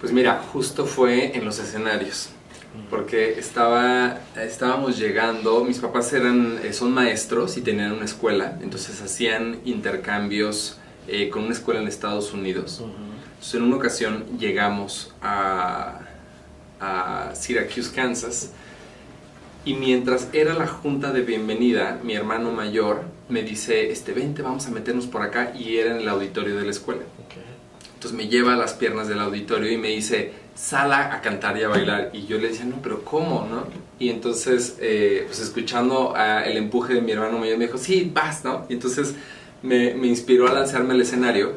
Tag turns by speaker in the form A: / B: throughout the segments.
A: Pues mira, justo fue en los escenarios, porque estábamos llegando, mis papás son maestros y tenían una escuela, entonces hacían intercambios con una escuela en Estados Unidos. Entonces en una ocasión llegamos a Syracuse, Kansas, y mientras era la junta de bienvenida, mi hermano mayor me dice, vente, vamos a meternos por acá, y era en el auditorio de la escuela. Okay. Entonces me lleva a las piernas del auditorio y me dice, sal a cantar y a bailar. Y yo le decía, no, pero ¿cómo, no? Y entonces, pues escuchando el empuje de mi hermano mayor, me dijo, sí, vas, ¿no? Y entonces me inspiró a lanzarme al escenario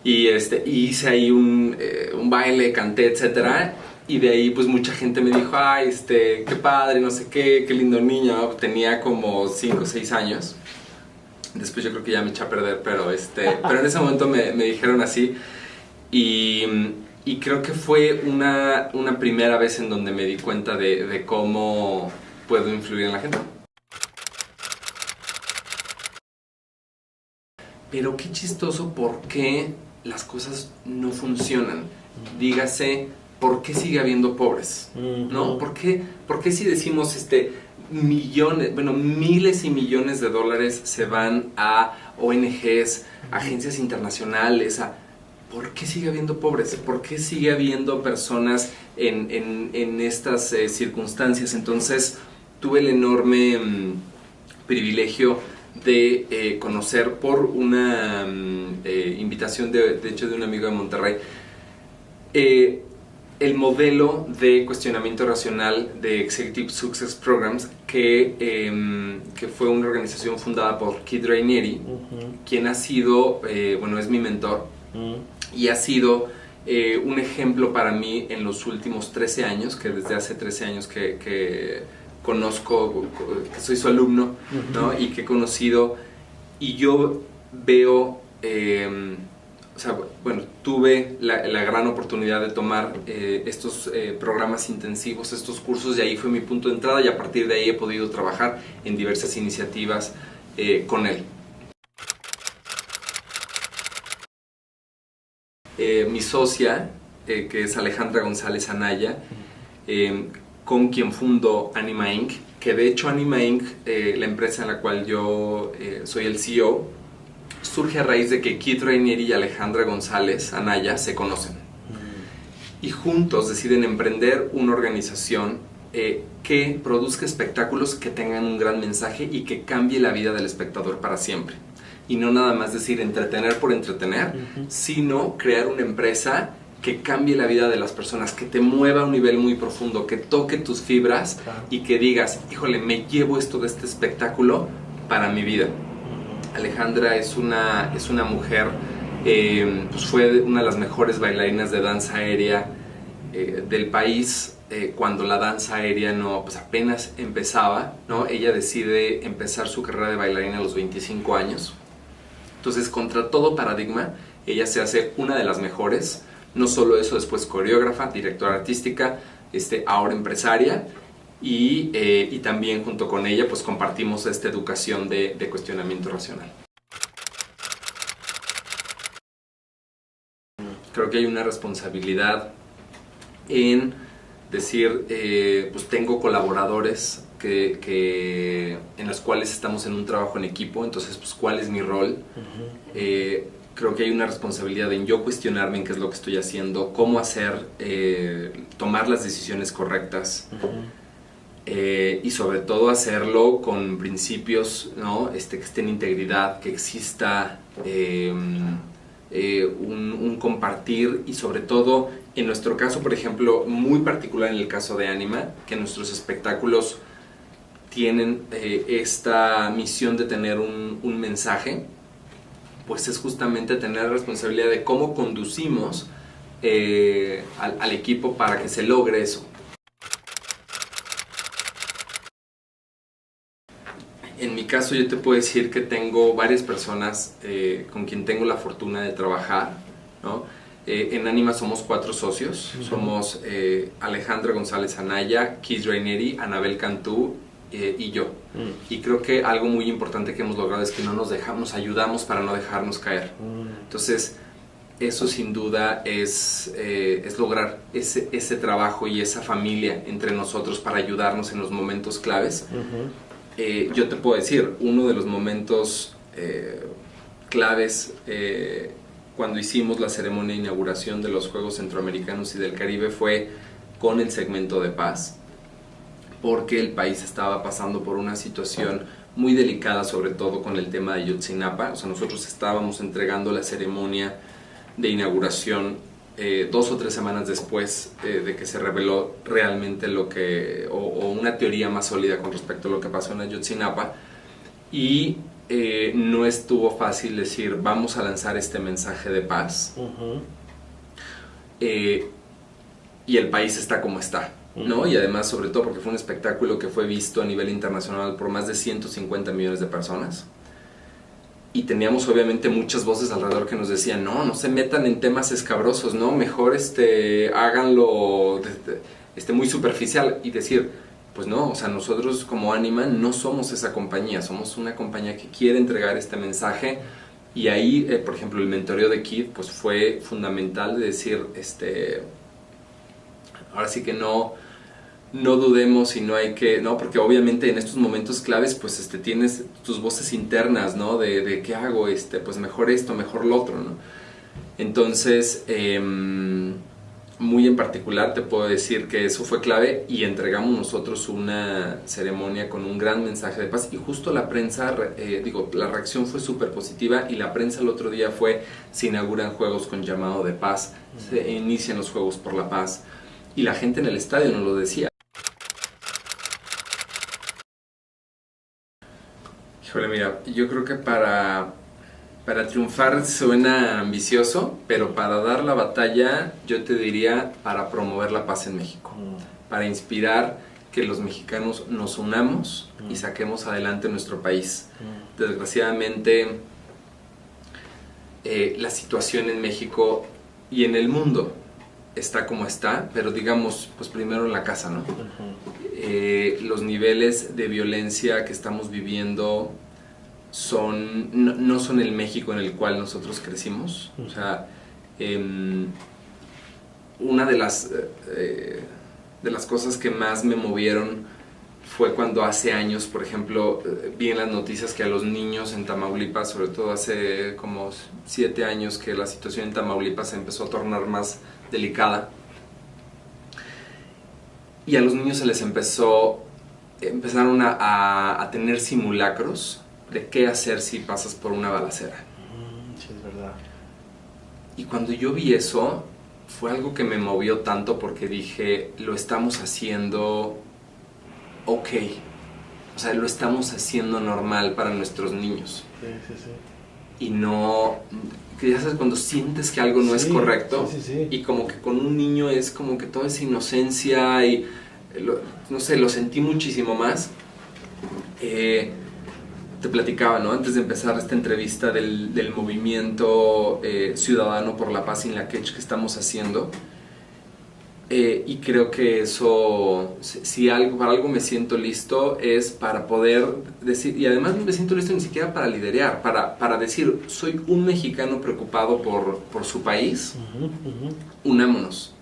A: y hice ahí un baile, canté, etcétera. Y de ahí pues mucha gente me dijo, ay, qué padre, no sé qué lindo niño. Tenía como 5 o 6 años. Después yo creo que ya me eché a perder, pero en ese momento me dijeron así. Y creo que fue una primera vez en donde me di cuenta de cómo puedo influir en la gente. Pero qué chistoso, ¿por qué las cosas no funcionan? Dígase, ¿por qué sigue habiendo pobres? ¿No? ¿Por qué si decimos millones, bueno, miles y millones de dólares se van a ONGs, agencias internacionales, ¿por qué sigue habiendo pobres? ¿Por qué sigue habiendo personas en estas circunstancias? Entonces tuve el enorme privilegio de conocer por una invitación de hecho de un amigo de Monterrey el modelo de cuestionamiento racional de Executive Success Programs que fue una organización fundada por Keith Raniere, quien ha sido, es mi mentor y ha sido un ejemplo para mí en los últimos 13 años, que desde hace 13 años que conozco, que soy su alumno, ¿no? Y que he conocido, y yo veo, tuve la gran oportunidad de tomar estos programas intensivos, estos cursos, y ahí fue mi punto de entrada, y a partir de ahí he podido trabajar en diversas iniciativas con él. Mi socia, que es Alejandra González Anaya, con quien fundo Anima Inc., que de hecho Anima Inc., la empresa en la cual yo soy el CEO, surge a raíz de que Keith Raniere y Alejandra González Anaya se conocen. Y juntos deciden emprender una organización que produzca espectáculos que tengan un gran mensaje y que cambie la vida del espectador para siempre. Y no nada más decir entretener por entretener, sino crear una empresa que cambie la vida de las personas, que te mueva a un nivel muy profundo, que toque tus fibras y que digas, híjole, me llevo esto de este espectáculo para mi vida. Alejandra es una mujer, pues fue una de las mejores bailarinas de danza aérea del país, cuando la danza aérea pues apenas empezaba, ¿no? Ella decide empezar su carrera de bailarina a los 25 años. Entonces, contra todo paradigma, ella se hace una de las mejores. No solo eso, después coreógrafa, directora artística, ahora empresaria. Y también junto con ella pues compartimos esta educación de cuestionamiento racional. Creo que hay una responsabilidad en decir, pues tengo colaboradores en los cuales estamos en un trabajo en equipo, entonces pues cuál es mi rol. Creo que hay una responsabilidad en yo cuestionarme en qué es lo que estoy haciendo, cómo hacer, tomar las decisiones correctas. Y sobre todo hacerlo con principios, ¿no? Que esté en integridad, que exista un compartir, y sobre todo en nuestro caso, por ejemplo, muy particular en el caso de Anima, que nuestros espectáculos tienen esta misión de tener un mensaje, pues es justamente tener la responsabilidad de cómo conducimos al equipo para que se logre eso. En mi caso yo te puedo decir que tengo varias personas con quien tengo la fortuna de trabajar, ¿no? En Anima somos 4 socios, somos Alejandra González Anaya, Keith Raniere, Anabel Cantú y yo. Y creo que algo muy importante que hemos logrado es que no nos ayudamos para no dejarnos caer. Entonces, eso sin duda es lograr ese trabajo y esa familia entre nosotros para ayudarnos en los momentos claves. Yo te puedo decir, uno de los momentos claves cuando hicimos la ceremonia de inauguración de los Juegos Centroamericanos y del Caribe fue con el segmento de paz, porque el país estaba pasando por una situación muy delicada, sobre todo con el tema de Ayotzinapa. O sea, nosotros estábamos entregando la ceremonia de inauguración 2 o 3 semanas después de que se reveló realmente lo que, o una teoría más sólida con respecto a lo que pasó en Ayotzinapa, y no estuvo fácil decir vamos a lanzar este mensaje de paz, y el país está como está, ¿no? Y además, sobre todo porque fue un espectáculo que fue visto a nivel internacional por más de 150 millones de personas. Y teníamos obviamente muchas voces alrededor que nos decían, no se metan en temas escabrosos, no, mejor háganlo muy superficial. Y decir, pues no, o sea, nosotros como Anima no somos esa compañía, somos una compañía que quiere entregar este mensaje. Y ahí, por ejemplo, el mentoreo de Kid pues fue fundamental de decir, ahora sí que no dudemos y no hay que, ¿no? Porque obviamente en estos momentos claves pues tienes tus voces internas, ¿no? De ¿qué hago? Pues mejor esto, mejor lo otro, ¿no? Entonces, muy en particular te puedo decir que eso fue clave y entregamos nosotros una ceremonia con un gran mensaje de paz y justo la prensa, la reacción fue súper positiva y la prensa el otro día se inauguran juegos con llamado de paz, se inician los Juegos por la Paz y la gente en el estadio nos lo decía. Híjole, mira, yo creo que para triunfar suena ambicioso, pero para dar la batalla yo te diría para promover la paz en México, para inspirar que los mexicanos nos unamos y saquemos adelante nuestro país. Desgraciadamente la situación en México y en el mundo está como está, pero digamos, pues primero en la casa, ¿no? Los niveles de violencia que estamos viviendo no son el México en el cual nosotros crecimos. O sea, una de las cosas que más me movieron fue cuando hace años, por ejemplo, vi en las noticias que a los niños en Tamaulipas, sobre todo hace como 7 años que la situación en Tamaulipas se empezó a tornar más delicada, y a los niños se les empezaron a tener simulacros de qué hacer si pasas por una balacera.
B: Sí, es verdad.
A: Y cuando yo vi eso, fue algo que me movió tanto porque dije, lo estamos haciendo ok. O sea, lo estamos haciendo normal para nuestros niños.
B: Sí.
A: Y no, que ya sabes, cuando sientes que algo no es correcto, y como que con un niño es como que toda esa inocencia y, no sé, lo sentí muchísimo más. Te platicaba, ¿no? Antes de empezar esta entrevista del movimiento ciudadano por la paz en la que estamos haciendo, y creo que eso, si para algo me siento listo es para poder decir, y además no me siento listo ni siquiera para liderear, para decir, soy un mexicano preocupado por su país. Unámonos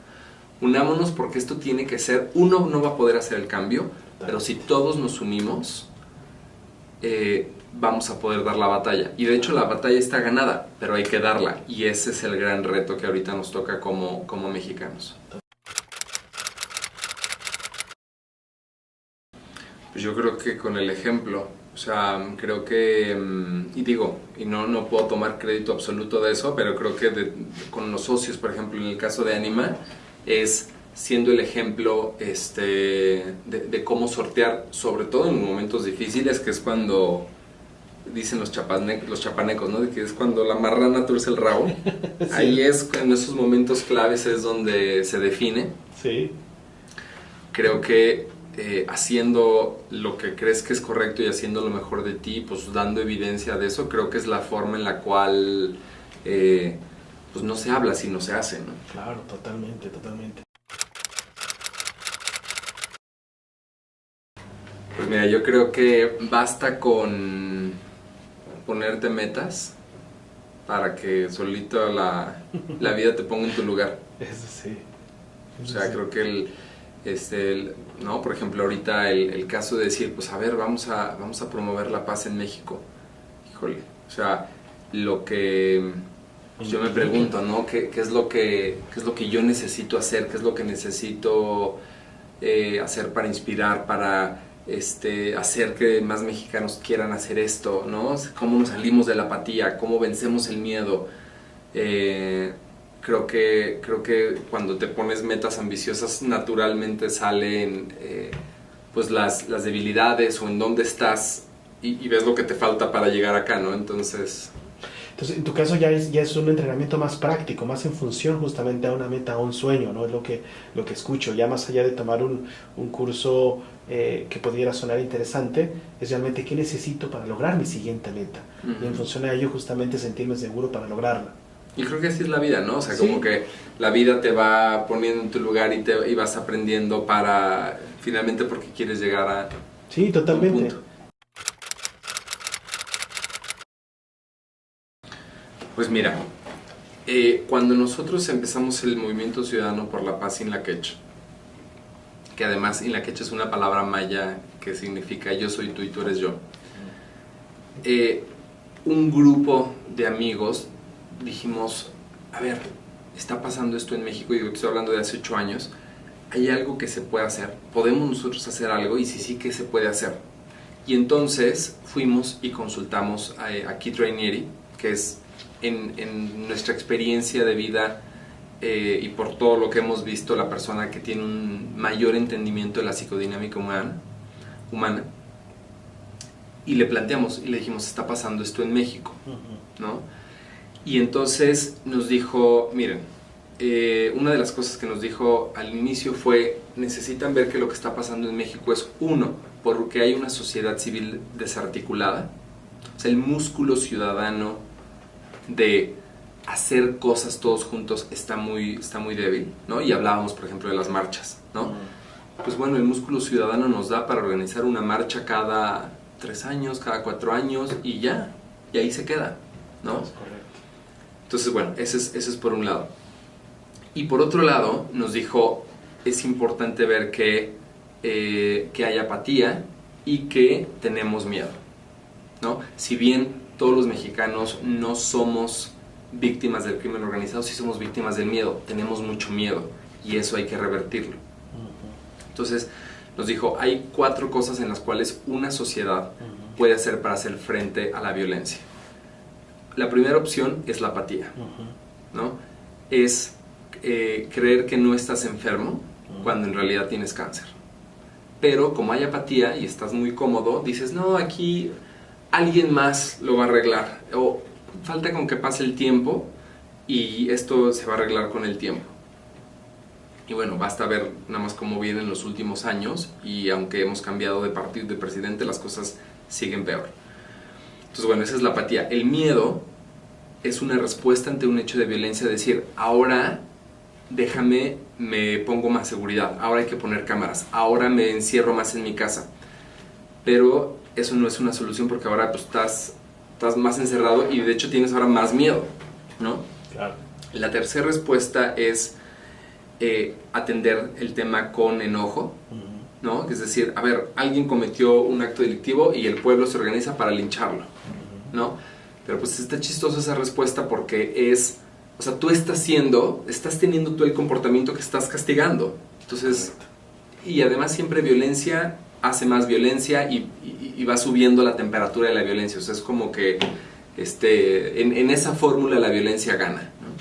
A: porque esto tiene que ser, uno no va a poder hacer el cambio, pero si todos nos unimos, vamos a poder dar la batalla. Y de hecho la batalla está ganada, pero hay que darla. Y ese es el gran reto que ahorita nos toca como mexicanos. Pues yo creo que con el ejemplo, o sea, creo que, y no puedo tomar crédito absoluto de eso, pero creo que con los socios, por ejemplo, en el caso de Anima, es siendo el ejemplo de cómo sortear, sobre todo en momentos difíciles, que es cuando dicen los chapanecos, ¿no? De que es cuando la marrana tuerce el rabo. Sí. Ahí en esos momentos claves es donde se define.
B: Sí.
A: Creo que haciendo lo que crees que es correcto y haciendo lo mejor de ti, pues dando evidencia de eso, creo que es la forma en la cual pues no se habla, sino se hace, ¿no?
B: Claro, totalmente.
A: Pues mira, yo creo que basta con ponerte metas para que solito la vida te ponga en tu lugar.
B: Eso sí.
A: O sea, creo que ¿no? Por ejemplo, ahorita el caso de decir, pues a ver, vamos a promover la paz en México. Híjole, o sea, lo que yo me pregunto, ¿no? ¿Qué es lo que yo necesito hacer? ¿Qué es lo que necesito hacer para inspirar, para hacer que más mexicanos quieran hacer esto, ¿no? ¿Cómo nos salimos de la apatía? ¿Cómo vencemos el miedo? Creo que cuando te pones metas ambiciosas naturalmente salen pues las debilidades o en dónde estás y ves lo que te falta para llegar acá, ¿no? Entonces,
B: en tu caso ya es un entrenamiento más práctico, más en función justamente a una meta, a un sueño, ¿no? Es lo que escucho, ya más allá de tomar un curso que pudiera sonar interesante, es realmente qué necesito para lograr mi siguiente meta. Y en función a ello justamente sentirme seguro para lograrla.
A: Y creo que así es la vida, ¿no? O sea,
B: sí,
A: como que la vida te va poniendo en tu lugar y vas aprendiendo para, finalmente, porque quieres llegar a
B: sí, totalmente.
A: un punto. Pues mira, cuando nosotros empezamos el Movimiento Ciudadano por la Paz Inlaquech, que además Inlaquech es una palabra maya que significa yo soy tú y tú eres yo, un grupo de amigos dijimos, a ver, está pasando esto en México, y yo estoy hablando de hace 8 años, hay algo que se puede hacer, podemos nosotros hacer algo, y si sí, ¿qué se puede hacer? Y entonces fuimos y consultamos a Keith Raniere, que es en nuestra experiencia de vida y por todo lo que hemos visto, la persona que tiene un mayor entendimiento de la psicodinámica humana, y le planteamos y le dijimos, está pasando esto en México, ¿no? Y entonces nos dijo, miren, una de las cosas que nos dijo al inicio fue, necesitan ver que lo que está pasando en México es, uno, porque hay una sociedad civil desarticulada, o sea, el músculo ciudadano de hacer cosas todos juntos está muy débil, ¿no? Y hablábamos, por ejemplo, de las marchas, ¿no? Pues bueno, el músculo ciudadano nos da para organizar una marcha cada 3 años, cada 4 años, y ya, y ahí se queda, ¿no?
B: Es correcto.
A: Entonces, bueno, ese es por un lado. Y por otro lado, nos dijo, es importante ver que hay apatía y que tenemos miedo, ¿no? Si bien todos los mexicanos no somos víctimas del crimen organizado, sí somos víctimas del miedo, tenemos mucho miedo y eso hay que revertirlo. Entonces nos dijo, hay 4 cosas en las cuales una sociedad puede hacer para hacer frente a la violencia. La primera opción es la apatía, ¿no? Es creer que no estás enfermo cuando en realidad tienes cáncer. Pero como hay apatía y estás muy cómodo, dices, no, aquí alguien más lo va a arreglar. O falta con que pase el tiempo y esto se va a arreglar con el tiempo. Y bueno, basta ver nada más cómo vienen los últimos años y aunque hemos cambiado de partido, de presidente, las cosas siguen peor. Entonces, bueno, esa es la apatía. El miedo es una respuesta ante un hecho de violencia, decir, ahora déjame, me pongo más seguridad, ahora hay que poner cámaras, ahora me encierro más en mi casa. Pero eso no es una solución porque ahora pues estás más encerrado y de hecho tienes ahora más miedo, ¿no?
B: Claro.
A: La tercera respuesta es atender el tema con enojo, ¿no? Es decir, a ver, alguien cometió un acto delictivo y el pueblo se organiza para lincharlo, ¿no? Pero pues está chistosa esa respuesta porque es, o sea, tú estás teniendo tú el comportamiento que estás castigando. Entonces, y además siempre violencia hace más violencia y va subiendo la temperatura de la violencia. O sea, es como que en esa fórmula la violencia gana, ¿no?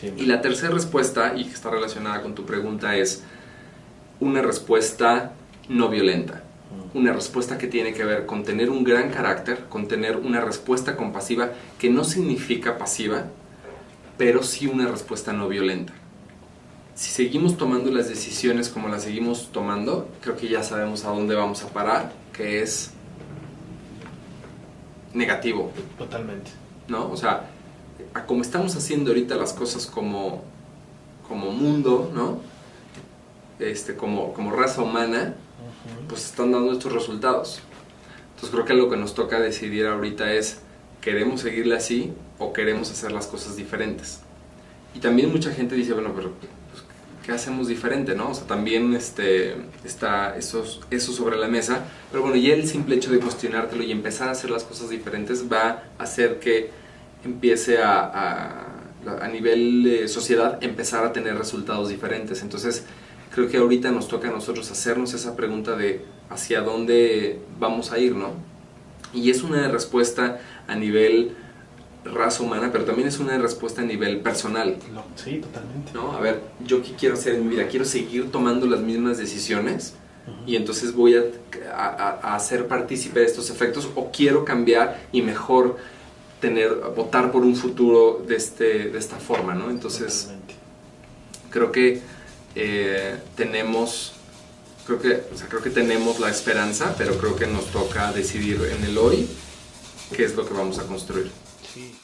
A: Sí. Y la tercera respuesta, y que está relacionada con tu pregunta, es una respuesta no violenta. Una respuesta que tiene que ver con tener un gran carácter, con tener una respuesta compasiva, que no significa pasiva, pero sí una respuesta no violenta. Si seguimos tomando las decisiones como las seguimos tomando, creo que ya sabemos a dónde vamos a parar, que es negativo.
B: Totalmente.
A: ¿No? O sea, a como estamos haciendo ahorita las cosas como mundo, ¿no? Como raza humana, pues están dando estos resultados. Entonces creo que lo que nos toca decidir ahorita es ¿queremos seguirle así o queremos hacer las cosas diferentes? Y también mucha gente dice, bueno, pero pues, ¿qué hacemos diferente, no? O sea, también está eso sobre la mesa, pero bueno, ya el simple hecho de cuestionártelo y empezar a hacer las cosas diferentes va a hacer que empiece a nivel sociedad empezar a tener resultados diferentes. Entonces creo que ahorita nos toca a nosotros hacernos esa pregunta de hacia dónde vamos a ir, ¿no? Y es una respuesta a nivel raza humana, pero también es una respuesta a nivel personal.
B: Sí, totalmente.
A: ¿No? A ver, ¿yo qué quiero hacer en mi vida? ¿Quiero seguir tomando las mismas decisiones? Y entonces voy a ser partícipe de estos efectos, o quiero cambiar y mejor votar por un futuro de esta forma, ¿no? Entonces
B: Totalmente.
A: creo que tenemos la esperanza, pero creo que nos toca decidir en el hoy qué es lo que vamos a construir.
B: Sí.